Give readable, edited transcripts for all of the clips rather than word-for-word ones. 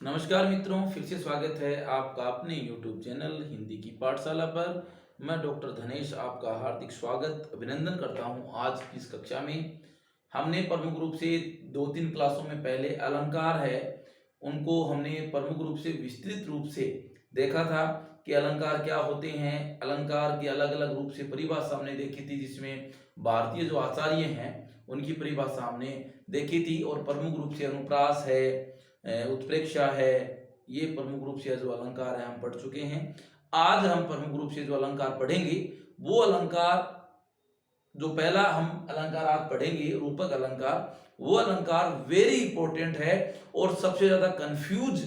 नमस्कार मित्रों, फिर से स्वागत है आपका अपने YouTube चैनल हिंदी की पाठशाला पर। मैं डॉक्टर धनेश आपका हार्दिक स्वागत अभिनंदन करता हूं। आज की इस कक्षा में हमने प्रमुख रूप से 2-3 क्लासों में पहले अलंकार है उनको हमने प्रमुख रूप से विस्तृत रूप से देखा था कि अलंकार क्या होते हैं। अलंकार की अलग अलग रूप से परिभाषा हमने देखी थी, जिसमें भारतीय जो आचार्य हैं उनकी परिभाषा हमने देखी थी। और प्रमुख रूप से अनुप्रास है, उत्प्रेक्षा है, ये प्रमुख रूप से जो अलंकार है हम पढ़ चुके हैं। आज हम प्रमुख रूप से जो अलंकार पढ़ेंगे वो अलंकार, जो पहला हम अलंकार आज पढ़ेंगे रूपक अलंकार, वो अलंकार वेरी इंपॉर्टेंट है और सबसे ज्यादा कंफ्यूज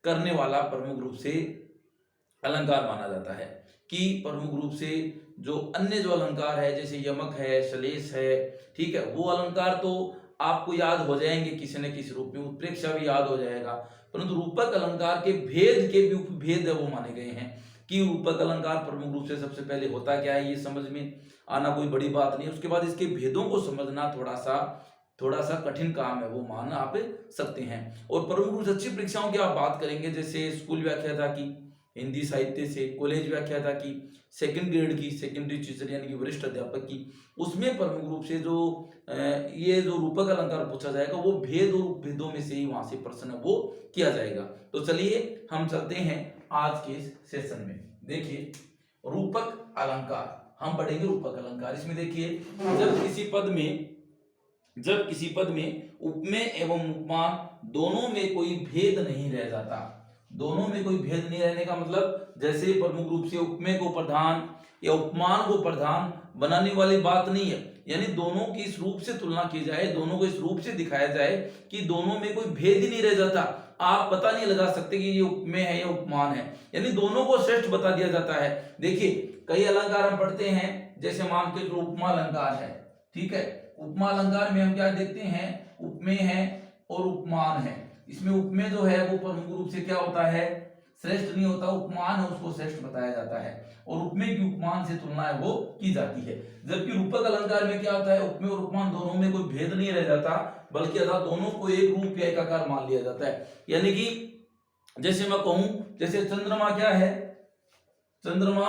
करने वाला प्रमुख रूप से अलंकार माना जाता है। कि प्रमुख रूप से जो अन्य जो अलंकार है जैसे यमक है, श्लेष है, ठीक है, वो अलंकार तो आपको याद हो जाएंगे किसी न किसी रूप में, उत्प्रेक्षा भी याद हो जाएगा, परंतु रूपक अलंकार के भेद के भी उपभेद है वो माने गए हैं। कि रूपक अलंकार प्रमुख रूप से सबसे पहले होता क्या है ये समझ में आना कोई बड़ी बात नहीं है। उसके बाद इसके भेदों को समझना थोड़ा सा कठिन काम है, वो मान आप सकते हैं। और प्रमुख रूप से अच्छी परीक्षाओं की आप बात करेंगे, जैसे स्कूल व्याख्याता की, हिंदी साहित्य से, कॉलेज व्याख्याता की, सेकंड ग्रेड की, सेकेंडरी टीचर यानी कि वरिष्ठ अध्यापक की, उसमें प्रमुख रूप से जो ये जो रूपक अलंकार पूछा जाएगा वो भेद और उपभेदों में से ही वहां से प्रश्न है वो किया जाएगा। तो चलिए हम चलते हैं आज के इस सेशन में। देखिए रूपक अलंकार हम पढ़ेंगे। रूपक अलंकार इसमें देखिए, जब किसी पद में उपमेय एवं उपमान दोनों में कोई भेद नहीं रह जाता। दोनों में कोई भेद नहीं रहने का मतलब, जैसे प्रमुख रूप से उपमेय को प्रधान या उपमान को प्रधान बनाने वाली बात नहीं है, यानी दोनों की इस रूप से तुलना की जाए, दोनों को इस रूप से दिखाया जाए कि दोनों में कोई भेद ही नहीं रह जाता। आप पता नहीं लगा सकते कि ये उपमेय है या उपमान है, यानी दोनों को श्रेष्ठ बता दिया जाता है। देखिए कई अलंकार हम पढ़ते हैं, जैसे मान के जो उपमा अलंकार है, ठीक है, उपमा अलंकार में हम क्या देखते हैं, उपमेय है और उपमान है। इसमें उपमेय जो है वो प्रमुख रूप से क्या होता है, श्रेष्ठ नहीं होता, उपमान है उसको श्रेष्ठ बताया जाता है और उपमेय की उपमान से तुलना है वो की जाती है। जबकि रूपक अलंकार में क्या होता है, उपमेय और उपमान दोनों में कोई भेद नहीं रह जाता, बल्कि अर्थात दोनों को एक रूप या एकाकार मान लिया जाता है। यानी कि जैसे मैं कहूं, जैसे चंद्रमा क्या है, चंद्रमा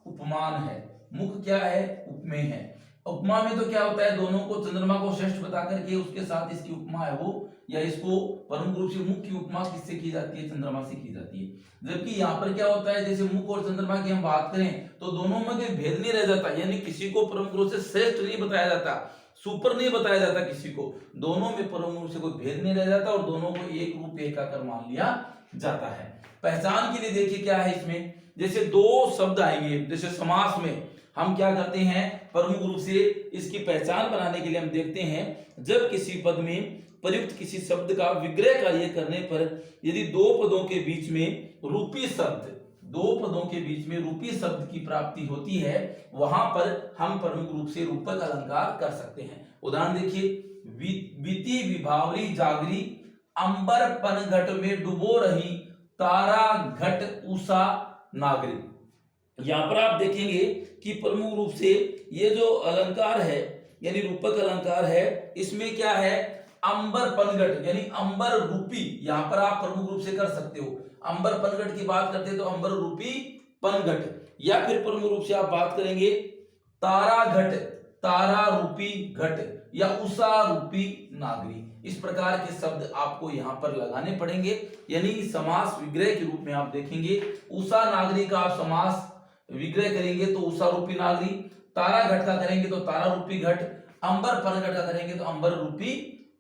उपमान है, मुख क्या है, उपमेय है। उपमा में तो क्या होता है, दोनों को, चंद्रमा को श्रेष्ठ बता करके उसके साथ इसकी उपमा है वो, या इसको प्रमुख रूप से मुख की उपमा किससे की जाती है, चंद्रमा से की जाती है। जबकि यहाँ पर क्या होता है, जैसे मुख और चंद्रमा की हम बात करें तो दोनों में कोई भेद नहीं रह जाता, यानी किसी को प्रमुख रूप से श्रेष्ठ नहीं बताया जाता, सुपर नहीं बताया जाता किसी को, दोनों में प्रमुख रूप से कोई भेद नहीं रह जाता और दोनों को एक रूप एकाकार मान लिया जाता है। पहचान के लिए देखिए क्या है इसमें, जैसे दो शब्द आएंगे, जैसे समास में हम क्या करते हैं, प्रमुख रूप से इसकी पहचान बनाने के लिए हम देखते हैं, जब किसी पद में प्रयुक्त किसी शब्द का विग्रह कार्य करने पर यदि दो पदों के बीच में रूपी शब्द की प्राप्ति होती है, वहां पर हम प्रमुख रूप से रूपक अलंकार कर सकते हैं। उदाहरण देखिए, बीती विभावरी जागरी, अंबर पन घट में डुबो रही, तारा घट उषा नागरी। यहां पर आप देखेंगे कि प्रमुख रूप से ये जो अलंकार है यानी रूपक अलंकार है, इसमें क्या है, अंबर पनघट यानी अंबर रूपी, यहां पर आप प्रमुख रूप से कर सकते हो। अंबर पनघट की बात करते हैं तो अंबर रूपी पनघट, या फिर प्रमुख रूप से आप बात करेंगे तारा घट, तारा रूपी घट, या उषा रूपी नागरी। इस प्रकार के शब्द आपको यहां पर लगाने पड़ेंगे, यानी समास विग्रह के रूप में आप देखेंगे। उषा नागरी का आप समास विग्रह करेंगे तो उषा रूपी नागरी, तारा घट का करेंगे तो तारा रूपी घट, अंबर पनघट का करेंगे तो अंबर रूपी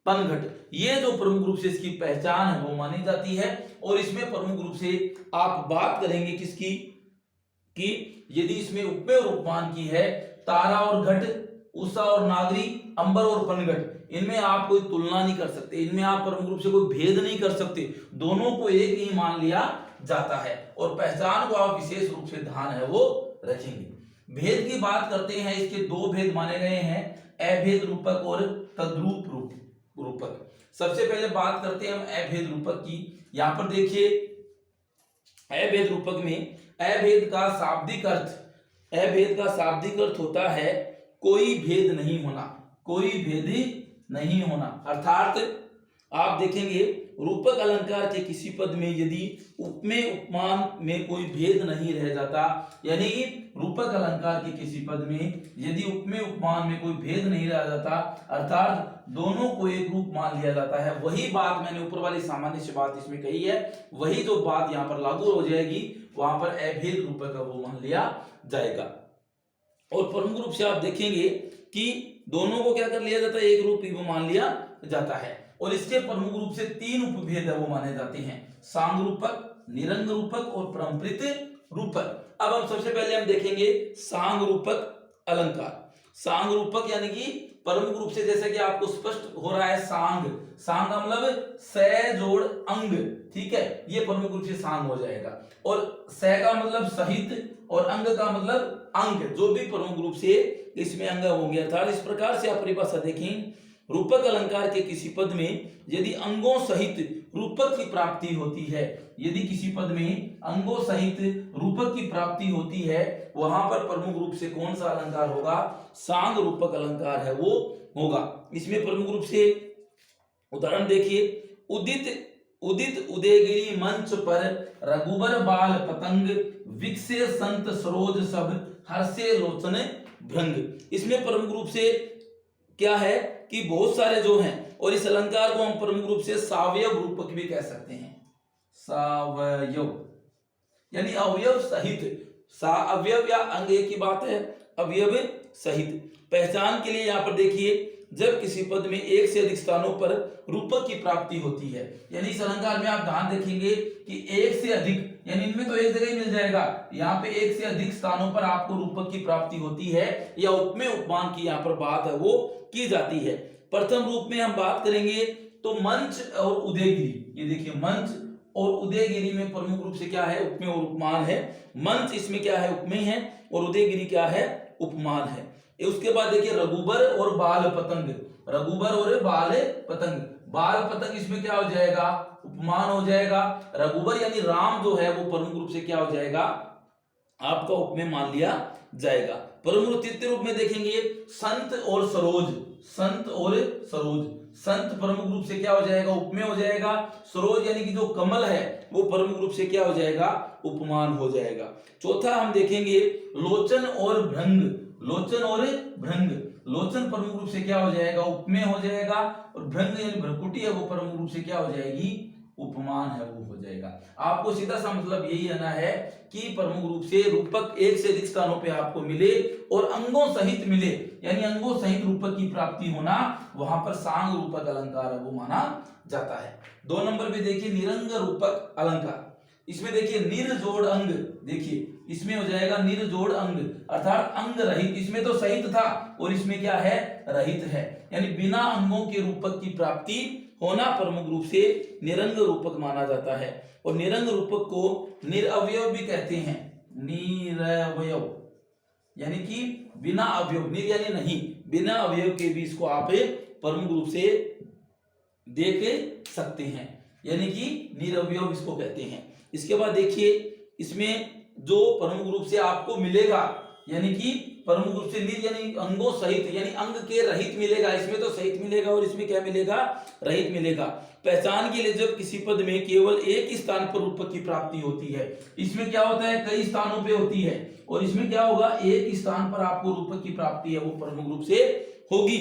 पनघट। ये जो प्रमुख रूप से इसकी पहचान है वो मानी जाती है। और इसमें प्रमुख रूप से आप बात करेंगे किसकी, कि यदि इसमें उपमेय और उपमान की है, तारा और घट, उषा और नागरी, अंबर और पनघट, इनमें आप कोई तुलना नहीं कर सकते, इनमें आप प्रमुख रूप से कोई भेद नहीं कर सकते, दोनों को एक ही मान लिया जाता है। और पहचान को आप विशेष रूप से ध्यान है वो रखेंगे। भेद की बात करते हैं, इसके दो भेद माने गए हैं, अभेद रूपक और तद्रूप रूपक। सबसे पहले बात करते हैं हम अभेद रूपक की। यहां पर देखिए अभेद रूपक में अभेद का शाब्दिक अर्थ होता है कोई भेद नहीं होना, कोई भेद नहीं होना। अर्थात आप देखेंगे रूपक अलंकार के किसी पद में यदि उपमेय उपमान में कोई भेद नहीं रह जाता, यानी कि रूपक अलंकार के किसी पद में यदि उपमेय उपमान में कोई भेद नहीं रह जाता, अर्थात दोनों को एक रूप मान लिया जाता है, वही बात मैंने ऊपर वाली सामान्य से बात इसमें कही है, वही जो बात यहाँ पर लागू हो जाएगी, वहां पर अभेद रूपक वो मान लिया जाएगा। और प्रमुख रूप से आप देखेंगे कि दोनों को क्या कर लिया जाता है, एक रूप ही वो मान लिया जाता है। और इसके प्रमुख रूप से 3 उपभेद है वो माने जाते हैं, सांग रूपक, निरंग रूपक और परम्परित रूपक। अब हम सबसे पहले हम देखेंगे सांग रूपक अलंकार। सांग रूपक यानी कि प्रमुख रूप से, जैसे कि आपको स्पष्ट हो रहा है, सांग, सांग का मतलब स जोड़ अंग, ठीक है, ये प्रमुख रूप से सांग हो जाएगा। और स का मतलब सहित और अंग का मतलब अंग, जो भी प्रमुख रूप से इसमें अंग होंगे। अर्थात इस प्रकार से आप परिभाषा देखें, रूपक अलंकार के किसी पद में यदि अंगों सहित रूपक की प्राप्ति होती है, यदि किसी पद में अंगों सहित रूपक की प्राप्ति होती है, वहां पर प्रमुख रूप से कौन सा अलंकार होगा, सांग रूपक अलंकार है वो होगा। इसमें प्रमुख रूप से उदाहरण देखिए, उदित उदित उदयगिरी मंच पर रघुबर बाल पतंग, विकसे संत सरोज सब हर्षे लोचन भृंग। इसमें प्रमुख रूप से क्या है कि बहुत सारे जो हैं, और इस अलंकार को हम प्रमुख रूप से सावयव रूपक भी कह सकते हैं। सावयव यानी अवयव सहित, अवयव या अंग एक ही बात है, अवयव सहित। पहचान के लिए यहाँ पर देखिए, जब किसी पद में एक से अधिक स्थानों पर रूपक की प्राप्ति होती है, यानी इस अलंकार में आप ध्यान देखेंगे कि एक से अधिक, यानी इनमें तो एक जगह ही मिल जाएगा, यहाँ पे एक से अधिक स्थानों पर आपको रूपक की प्राप्ति होती है, या उपमेय उपमान की यहाँ पर बात है वो की जाती है। प्रथम रूप में हम बात करेंगे तो मंच और उदयगिरी। ये देखिए, मंच और उदयगिरी में प्रमुख रूप से क्या है, उपमेय और उपमान है। मंच इसमें क्या है, उपमेय है, और उदयगिरी क्या है, उपमान है। उसके बाद देखिए, रघुबर और बाल पतंग, रघुबर और बाल पतंग, बाल पतंग इसमें क्या हो जाएगा, उपमान हो जाएगा। रघुबर यानी राम जो है वो प्रमुख रूप से क्या हो जाएगा, आपका उपमेय मान लिया जाएगा। प्रमुख तृतीय रूप में देखेंगे, संत और सरोज, संत और सरोज, संत प्रमुख रूप से क्या हो जाएगा, उपमेय हो जाएगा। सरोज यानी कि जो कमल है वो प्रमुख रूप से क्या हो जाएगा, उपमान हो जाएगा। चौथा हम देखेंगे, लोचन और भृंग, लोचन और भृंग, लोचन प्रमुख रूप से क्या हो जाएगा, उपमेय हो जाएगा, और भृंग यानी भ्रकुटी है वो प्रमुख रूप से क्या हो जाएगी, उपमान है वो हो जाएगा। आपको सीधा सा मतलब यही आना है कि प्रमुख रूप से रूपक एक से अधिक स्थानों पे आपको मिले और अंगों सहित मिले, यानी अंगों सहित रूपक की प्राप्ति होना, वहां पर सांग रूपक अलंकार है वो माना जाता है। 2 नंबर पे देखिए, निरंग रूपक अलंकार। इसमें देखिए, निर जोड़ अंग, देखिए इसमें हो जाएगा निर जोड़ अंग, अर्थात अंग रहित। इसमें तो सहित था और इसमें क्या है, रहित है, यानी बिना अंगों के रूपक की प्राप्ति होना प्रमुख रूप से निरंग रूपक माना जाता है। और निरंग रूपक को निरअवयव भी कहते हैं, निरअवयव यानी कि बिना अवयव, निर यानी नहीं, बिना अवयव के भी इसको आप प्रमुख रूप से देख सकते हैं, यानी कि निरअवयव इसको कहते हैं। इसके बाद देखिए, इसमें जो प्रमुख रूप से आपको मिलेगा, यानी कि प्रमुख रूप से निर यानी अंगों सहित, यानी अंग के रहित मिलेगा, इसमें तो सहित मिलेगा और इसमें क्या मिलेगा, रहित मिलेगा। पहचान के लिए, जब किसी पद में केवल एक ही स्थान पर रूपक की प्राप्ति होती है, इसमें क्या होता है, कई स्थानों पे होती है, और इसमें क्या होगा, एक ही स्थान पर आपको रूपक की प्राप्ति है वो प्रमुख रूप से होगी,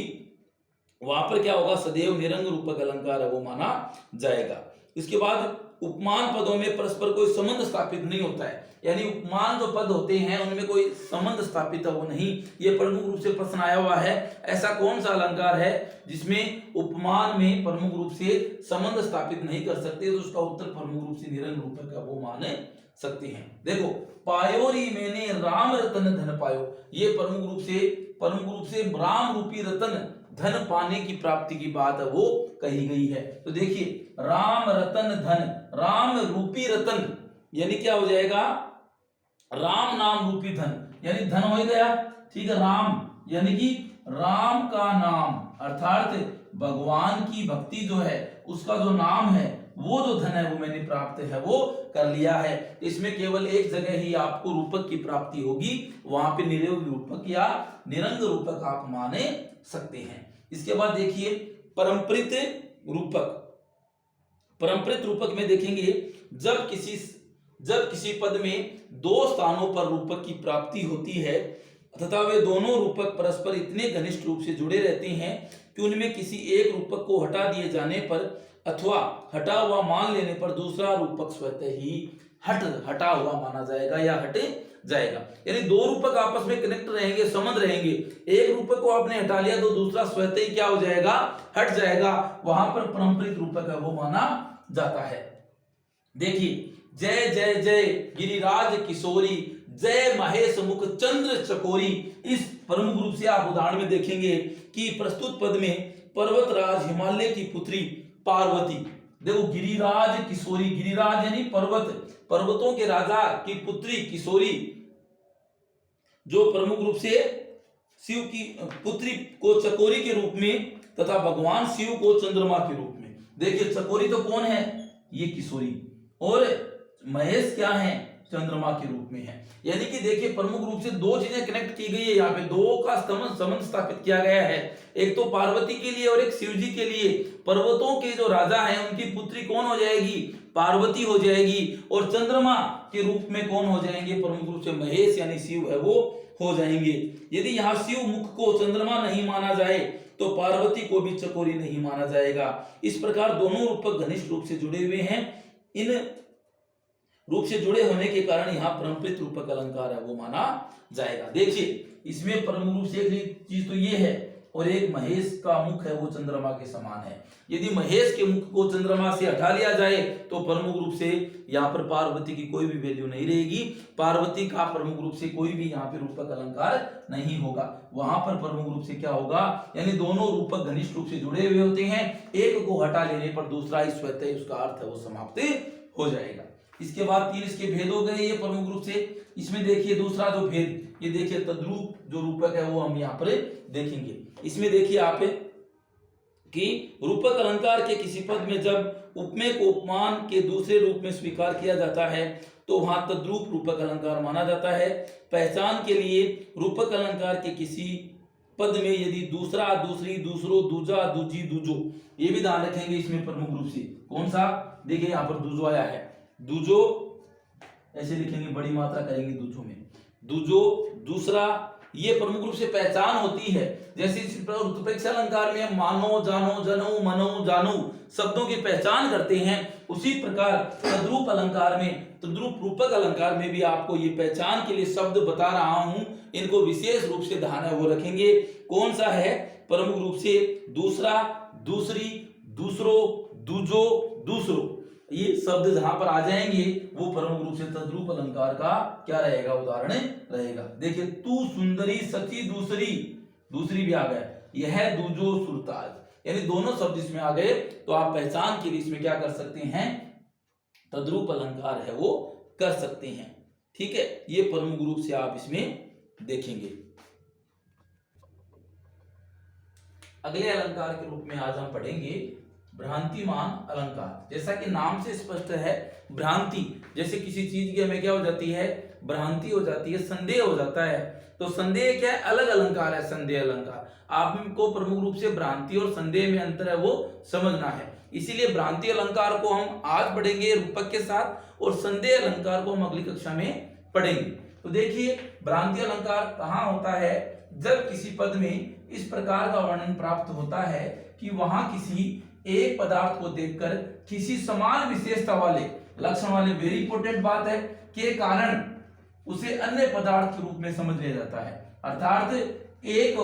वहां पर क्या होगा, सदैव निरंग रूपक अलंकार है वो माना जाएगा। इसके बाद उपमान पदों में परस्पर कोई संबंध स्थापित नहीं होता है, यानी उपमान जो पद होते हैं उनमें कोई संबंध स्थापित है वो नहीं, ये प्रमुख रूप से प्रश्न आया हुआ है। ऐसा कौन सा अलंकार है जिसमें उपमान में प्रमुख रूप से संबंध स्थापित नहीं कर सकते, तो उसका उत्तर प्रमुख रूप से निरंग रूपक है वो माने सकते हैं। देखो, पायोरी मैंने राम रतन धन पायो, ये प्रमुख रूप से राम रूपी रतन धन पाने की प्राप्ति की बात है वो कही गई है। तो देखिए, राम रतन धन, राम रूपी रतन यानी क्या हो जाएगा, राम नाम रूपी धन, यानी धन हो गया, ठीक है, राम यानी कि राम का नाम, अर्थात भगवान की भक्ति जो है उसका जो नाम है, वो जो धन है वो मैंने प्राप्त है वो कर लिया है। इसमें केवल एक जगह ही आपको रूपक की प्राप्ति होगी, वहां पे निरंग रूपक या निरंग रूपक आप माने सकते हैं। इसके बाद देखिए, परम्परित रूपक। परंपरित रूपक में देखेंगे जब किसी पद में दो स्थानों पर रूपक की प्राप्ति होती है तथा वे दोनों रूपक परस्पर इतने घनिष्ठ रूप से जुड़े रहते हैं कि उनमें किसी एक रूपक को हटा दिए जाने पर अथवा हटा हुआ मान लेने पर दूसरा रूपक स्वतः ही हटा हुआ माना जाएगा या हट जाएगा। यानी दो रूपक आपस में कनेक्ट रहेंगे, संबंध रहेंगे, एक रूपक को आपने हटा लिया तो दूसरा स्वतः ही क्या हो जाएगा, हट जाएगा, वहां पर परंपरित रूपक है वो माना जाता है। देखिए जय जय जय गिरिराज किशोरी, जय महेश मुख चंद्र चकोरी, इस प्रमुख रूप से आप उदाहरण में देखेंगे कि प्रस्तुत पद में पर्वतराज हिमालय की पुत्री पार्वती, देखो गिरिराज किशोरी, गिरिराज यानी पर्वतों के राजा की पुत्री किशोरी, जो प्रमुख रूप से शिव की पुत्री को चकोरी के रूप में तथा भगवान शिव को चंद्रमा के रूप में। देखिए चकोरी तो कौन है, ये किशोरी, और महेश क्या है, चंद्रमा के रूप में है। यानी कि देखिए प्रमुख रूप से दो चीजें कनेक्ट की गई है, यहाँ पे दो का संबंध स्थापित किया गया है, एक तो पार्वती के लिए और एक शिव जी के लिए। पर्वतों के जो राजा हैं उनकी पुत्री कौन हो जाएगी, पार्वती हो जाएगी, और चंद्रमा के रूप में कौन हो जाएंगे, प्रमुख रूप से महेश यानी शिव है वो हो जाएंगे। यदि यहाँ शिव मुख को चंद्रमा नहीं माना जाए तो पार्वती को भी चकोरी नहीं माना जाएगा। इस प्रकार दोनों रूपक घनिष्ठ रूप से जुड़े हुए हैं, इन रूप से जुड़े होने के कारण यहाँ परंपरित रूपक अलंकार है वो माना जाएगा। देखिए इसमें प्रमुख रूप से एक चीज तो ये है, और एक महेश का मुख है वो चंद्रमा के समान है। यदि महेश के मुख को चंद्रमा से हटा लिया जाए तो प्रमुख रूप से यहाँ पर पार्वती की कोई भी वैल्यू नहीं रहेगी, पार्वती का प्रमुख रूप से कोई भी यहाँ पे रूपक अलंकार नहीं होगा। वहां पर प्रमुख रूप से क्या होगा, यानी दोनों रूपक घनिष्ठ रूप से जुड़े हुए होते हैं, एक को हटा लेने पर दूसरा ही स्वतः उसका अर्थ है वो समाप्त हो जाएगा। इसके बाद तीन इसके भेद हो गए ये प्रमुख रूप से। इसमें देखिए दूसरा जो भेद, ये देखिए तद्रूप जो रूपक है वो हम यहाँ पर देखेंगे। इसमें देखिए आप कि रूपक अलंकार के किसी पद में जब उपमेय को उपमान के दूसरे रूप में स्वीकार किया जाता है तो वहां तद्रूप रूपक अलंकार माना जाता है। पहचान के लिए रूपक अलंकार के किसी पद में यदि दूसरा, दूसरी, दूसरो, दूजा, दूजी, दूजो, ये भी ध्यान रखेंगे इसमें प्रमुख रूप से। कौन सा, देखिए यहाँ पर दूजो आया है, दूजो ऐसे लिखेंगे, बड़ी मात्रा करेंगे दूजो में, दूजो, दूसरा, ये प्रमुख रूप से पहचान होती है। जैसे उत्प्रेक्षा अलंकार में मानो, जानो, जनो, मनो, जानो शब्दों की पहचान करते हैं, उसी प्रकार तद्रूप अलंकार में, तद्रूप रूपक अलंकार में भी आपको ये पहचान के लिए शब्द बता रहा हूं, इनको विशेष रूप से ध्यान है वो रखेंगे। कौन सा है, प्रमुख रूप से दूसरा, दूसरी, दूसरो, दूजो, दूसरो, ये शब्द जहां पर आ जाएंगे वो प्रमुख रूप से तद्रूप अलंकार का क्या रहेगा, उदाहरण रहेगा। देखिए तू सुंदरी सखी दूसरी, दूसरी भी आ गया, यह दूजो सुरताज, यानी दोनों शब्द इसमें आ गए तो आप पहचान के लिए इसमें क्या कर सकते हैं, तद्रूप अलंकार है वो कर सकते हैं। ठीक है, ये प्रमुख रूप से आप इसमें देखेंगे। अगले अलंकार के रूप में आज हम पढ़ेंगे भ्रांतिमान अलंकार। जैसा कि नाम से स्पष्ट है, भ्रांति, जैसे किसी चीज की हमें क्या हो जाती है, भ्रांति हो जाती है, संदेह हो जाता है, तो संदेह क्या है, अलग अलंकार है संदेह अलंकार। आपको प्रमुख रूप से भ्रांति और संदेह में अंतर है वो समझना है, इसीलिए भ्रांति अलंकार को हम आज पढ़ेंगे रूपक के साथ, और संदेह अलंकार को हम अगली कक्षा में पढ़ेंगे। तो देखिए भ्रांति अलंकार कहाँ होता है, जब किसी पद में इस प्रकार का वर्णन प्राप्त होता है कि वहां किसी एक पदार्थ को देखकर किसी समान विशेषता वाले लक्षण वाले, वेरी इंपॉर्टेंट बात है, के कारण उसे अन्य पदार्थ के रूप में समझ लिया जाता है। अर्थात एक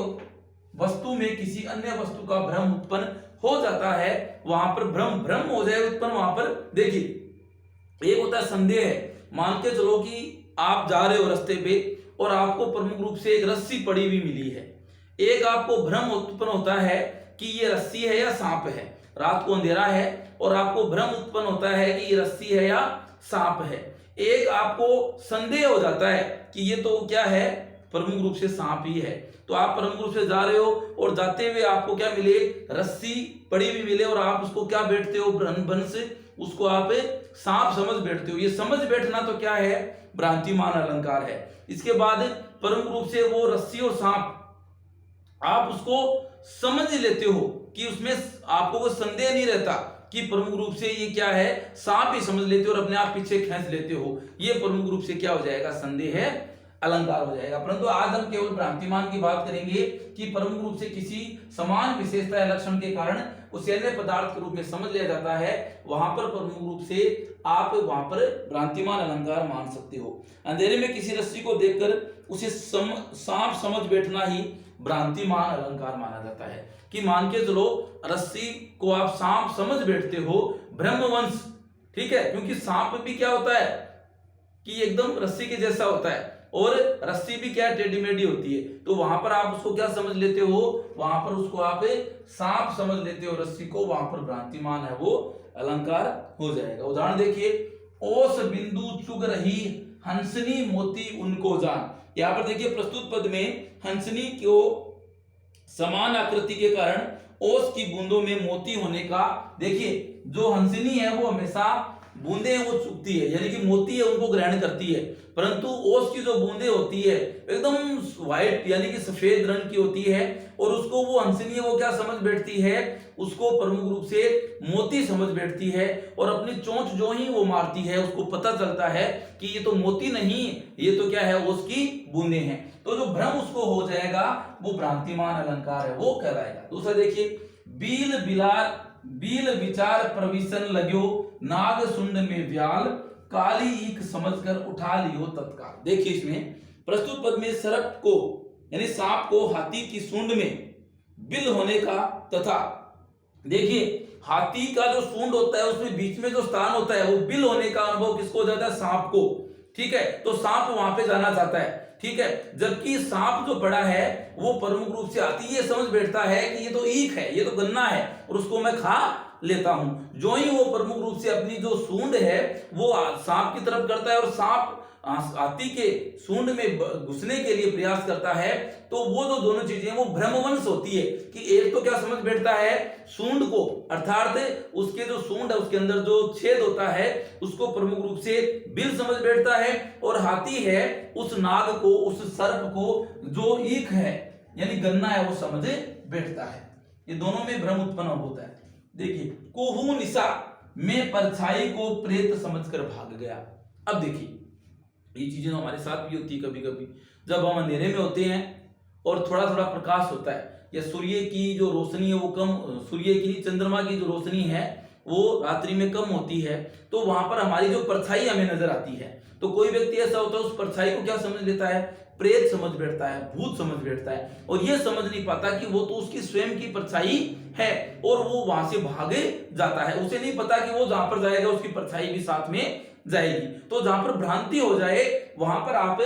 वस्तु में किसी अन्य वस्तु का भ्रम उत्पन्न हो जाता है, वहां पर भ्रम हो जाए उत्पन्न। वहां पर देखिए एक होता है संदेह है, मान के चलो कि आप जा रहे हो रास्ते पे और आपको प्रमुख रूप से एक रस्सी पड़ी हुई मिली है, एक आपको भ्रम उत्पन्न होता है कि ये रस्सी है या सांप है, रात को अंधेरा है और आपको भ्रम उत्पन्न होता है कि ये रस्सी है या सांप है। एक आपको संदेह हो जाता है कि ये तो क्या है, प्रमुख रूप से सांप ही है, तो आप प्रमुख रूप से जा रहे हो और जाते हुए आपको क्या मिले, रस्सी पड़ी हुई मिले, और आप उसको क्या बैठते हो, भ्रम से उसको आप सांप समझ बैठते हो। ये समझ बैठना तो क्या है, भ्रांतिमान अलंकार है। इसके बाद प्रमुख रूप से वो रस्सी और सांप आप उसको समझ लेते हो कि उसमें आपको कोई संदेह नहीं रहता, कि प्रमुख रूप से ये क्या है, सांप ही समझ लेते हो और अपने आप पीछे खींच लेते हो, ये प्रमुख रूप से क्या हो जाएगा, संदेह अलंकार हो जाएगा। परंतु आज हम केवल भ्रांतिमान की बात करेंगे कि प्रमुख रूप से किसी समान विशेषता या लक्षण के कारण उसे अन्य पदार्थ के रूप में समझ लिया जाता है, वहां पर प्रमुख रूप से आप वहां पर भ्रांतिमान अलंकार मान सकते हो। अंधेरे में किसी रस्सी को देखकर उसे सांप समझ बैठना ही भ्रांतिमान अलंकार माना जाता है। कि मान के चलो रस्सी को आप सांप समझ बैठते हो, ब्रह्मवंश, ठीक है, क्योंकि सांप भी क्या होता है कि एकदम रस्सी के जैसा होता है और रस्सी भी क्या टेढ़ी मेढ़ी होती है, तो वहां पर आप उसको क्या समझ लेते हो, वहां पर उसको आप सांप समझ लेते हो रस्सी को, वहां पर भ्रांतिमान है वो अलंकार हो जाएगा। उदाहरण देखिए, ओस बिंदु चुग रही हंसनी मोती उनको जान। यहां पर देखिए प्रस्तुत पद में हंसनी को समान आकृति के कारण ओस की बूंदों में मोती होने का, देखिए जो हंसनी है वो हमेशा बूंदे वो चुगती है, यानी कि मोती है उनको ग्रहण करती है, परंतु ओस की जो बूंदे होती है एकदम व्हाइट यानी कि सफेद रंग की होती है, और उसको वो हंसनी वो क्या समझ बैठती है, उसको प्रमुख रूप से मोती समझ बैठती है, और अपनी चोंच जो ही वो मारती है उसको पता चलता है कि ये तो मोती नहीं, ये तो क्या है, ओस की बूंदे हैं। तो जो भ्रम उसको हो जाएगा वो भ्रांतिमान अलंकार है, वो कहलाएगा। दूसरा देखिए, बील विचार प्रविशन लग्यो नाग सुंड में व्याल काली ईख समझकर उठा लियो तत्काल। देखिए इसमें प्रस्तुत पद में सर्प को यानी सांप को हाथी की सूंड में बिल होने का, तथा देखिए हाथी का जो सूंड होता है उसमें बीच में जो स्थान होता है वो बिल होने का अनुभव किसको हो जाता है, सांप को, ठीक है, तो सांप वहां पे जाना चाहता है, ठीक है, जबकि सांप जो बड़ा है वो प्रमुख रूप से हाथी ये समझ बैठता है कि ये तो ईख है, ये तो गन्ना है और उसको मैं खा लेता हूं। जो ही वो प्रमुख रूप से अपनी जो सूंड है वो सांप की तरफ करता है और सांप हाथी के सूंड में घुसने के लिए प्रयास करता है, तो वो जो दोनों चीजें वो भ्रमवंश होती है कि एक तो क्या समझ बैठता है सूंड को, अर्थात उसके जो सूंड है उसके अंदर जो छेद होता है उसको प्रमुख रूप से बिल समझ बैठता है, और हाथी है उस नाग को, उस सर्प को जो ईख है यानी गन्ना है वो समझ बैठता है। ये दोनों में भ्रम उत्पन्न होता है। देखिए, कुहू निशा में परछाई को प्रेत समझकर भाग गया। अब देखिए ये चीजें हमारे साथ भी होती है कभी कभी, जब हम अंधेरे में होते हैं और थोड़ा थोड़ा प्रकाश होता है या सूर्य की जो रोशनी है वो कम, सूर्य की चंद्रमा की जो रोशनी है वो रात्रि में कम होती है, तो वहां पर हमारी जो परछाई हमें नजर आती है, तो कोई व्यक्ति ऐसा होता है उस परछाई को क्या समझ लेता है, प्रेत समझ बैठता है, भूत समझ बैठता है, और ये समझ नहीं पाता कि वो तो उसकी स्वयं की परछाई है और वो वहां से भागे जाता है। उसे नहीं पता कि वो जहां पर जाएगा उसकी परछाई भी साथ में जाएगी। तो जहां पर भ्रांति हो जाए वहां पर आप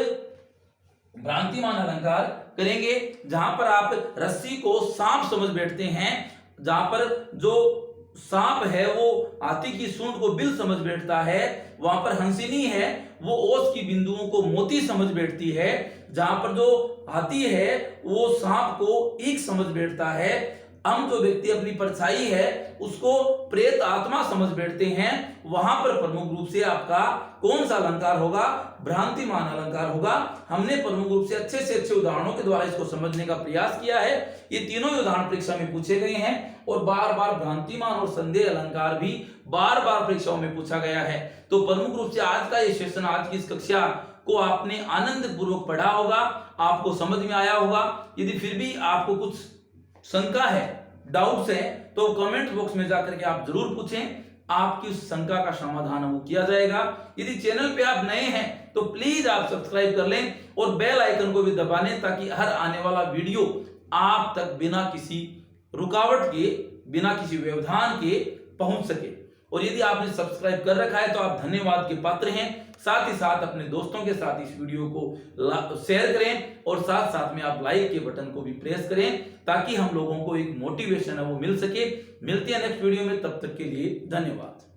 भ्रांतिमान अलंकार करेंगे। जहां पर आप रस्सी को सांप समझ बैठते हैं, जहां पर जो सांप है वो हाथी की सूंड को बिल समझ बैठता है, वहां पर हंसिनी है वो ओस की बिंदुओं को मोती समझ बैठती है, जहां पर जो हाथी है वो सांप को ईख समझ बैठता है, हम जो व्यक्ति अपनी परछाई है उसको प्रेत आत्मा समझ बैठते हैं, वहां पर प्रमुख रूप से आपका कौन सा अलंकार होगा, भ्रांतिमान अलंकार होगा। हमने प्रमुख रूप से अच्छे उदाहरणों के द्वारा इसको समझने का प्रयास किया है। ये तीनों उदाहरण परीक्षा में पूछे गए हैं और बार बार भ्रांतिमान और संदेह अलंकार भी बार बार परीक्षाओं में पूछा गया है। तो प्रमुख रूप से आज का ये सेशन, आज की इस कक्षा को आपने आनंद पूर्वक पढ़ा होगा, आपको समझ में आया होगा। यदि फिर भी आपको कुछ शंका है, डाउट्स है, तो कमेंट बॉक्स में जाकर के आप जरूर पूछें, आपकी उस शंका का समाधान वो किया जाएगा। यदि चैनल पे आप नए हैं तो प्लीज आप सब्सक्राइब कर लें और बेल आइकन को भी दबा लें, ताकि हर आने वाला वीडियो आप तक बिना किसी रुकावट के, बिना किसी व्यवधान के पहुंच सके। और यदि आपने सब्सक्राइब कर रखा है तो आप धन्यवाद के पात्र हैं। साथ ही साथ अपने दोस्तों के साथ इस वीडियो को शेयर करें और साथ साथ में आप लाइक के बटन को भी प्रेस करें, ताकि हम लोगों को एक मोटिवेशन है वो मिल सके। मिलते हैं नेक्स्ट वीडियो में, तब तक के लिए धन्यवाद।